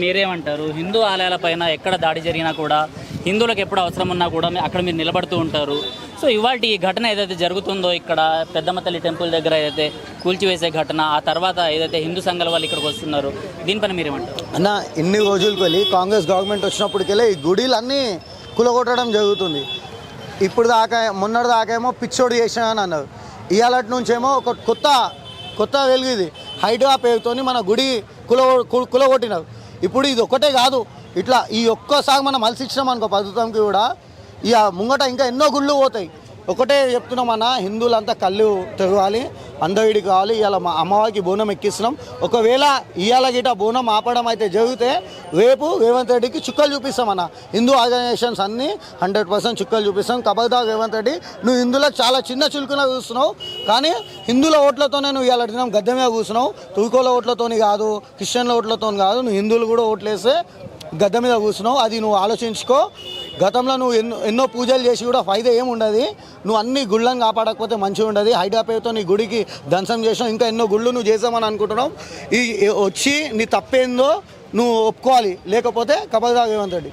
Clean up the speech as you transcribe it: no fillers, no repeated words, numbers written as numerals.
మీరేమంటారు? హిందూ ఆలయాలపైన ఎక్కడ దాడి జరిగినా కూడా హిందువులకు ఎప్పుడు అవసరం ఉన్నా కూడా అక్కడ మీరు నిలబడుతూ ఉంటారు. సో ఇవాళ ఈ ఘటన ఏదైతే జరుగుతుందో ఇక్కడ పెద్దమ్మ తల్లి టెంపుల్ దగ్గర ఏదైతే కూల్చివేసే ఘటన, ఆ తర్వాత ఏదైతే హిందూ సంఘాల వాళ్ళు ఇక్కడికి వస్తున్నారు, దీనిపైన మీరేమంటారు? అన్న, ఇన్ని రోజులకి వెళ్ళి కాంగ్రెస్ గవర్నమెంట్ వచ్చినప్పటికెళ్ళి ఈ గుడిలన్నీ కులగొట్టడం జరుగుతుంది. ఇప్పుడు దాకా మొన్నటి దాకేమో పిచ్చోడు చేసిన అని అన్నారు. ఇవాళ నుంచేమో ఒక కొత్త వెలుగు ఇది హైడ్రా పేరుతోని మన గుడి కులగొట్టినారు. ఇప్పుడు ఇది ఒక్కటే కాదు, ఇట్లా ఈ ఒక్కసారి మనం మలిసిచ్చినాం అనుకో ప్రభుత్వంకి కూడా ఇక ముంగట ఇంకా ఎన్నో గుళ్ళు పోతాయి. ఒకటే చెప్తున్నామన్న, హిందువులంతా కళ్ళు తెరవాలి, అందరిడి కావాలి. ఇవాళ మా అమ్మవారికి బోనం ఎక్కిస్తున్నాం. ఒకవేళ ఇవాళ గిట బోనం ఆపడం అయితే జరిగితే రేపు రేవంత్ రెడ్డికి చుక్కలు చూపిస్తామన్న. హిందూ ఆర్గనైజేషన్స్ అన్నీ 100% చుక్కలు చూపిస్తాం. ఖబర్దార్ రేవంత్ రెడ్డి, నువ్వు హిందువులకు చాలా చిన్న చులుకున చూస్తున్నావు, కానీ హిందువుల ఓట్లతోనే నువ్వు ఇవాళ దినం గద్దె మీద కూర్చున్నావు. తుర్కోల ఓట్లతోని కాదు, క్రిస్టియన్ల ఓట్లతో కాదు, నువ్వు హిందువులు కూడా ఓట్లేస్తే గద్దె మీద కూర్చున్నావు. అది నువ్వు ఆలోచించుకో. గతంలో నువ్వు ఎన్నో పూజలు చేసి కూడా ఫైదా ఏమి ఉండదు. నువ్వు అన్ని గుళ్ళని కాపాడకపోతే మంచిగా ఉండదు. హైదరాబాద్తో నీ గుడికి ధ్వంసం చేసావు, ఇంకా ఎన్నో గుళ్ళు నువ్వు చేసామని అనుకుంటున్నావు. ఈ వచ్చి నీ తప్పేందో నువ్వు ఒప్పుకోవాలి, లేకపోతే ఖబర్దార్ రేవంత్ రెడ్డి.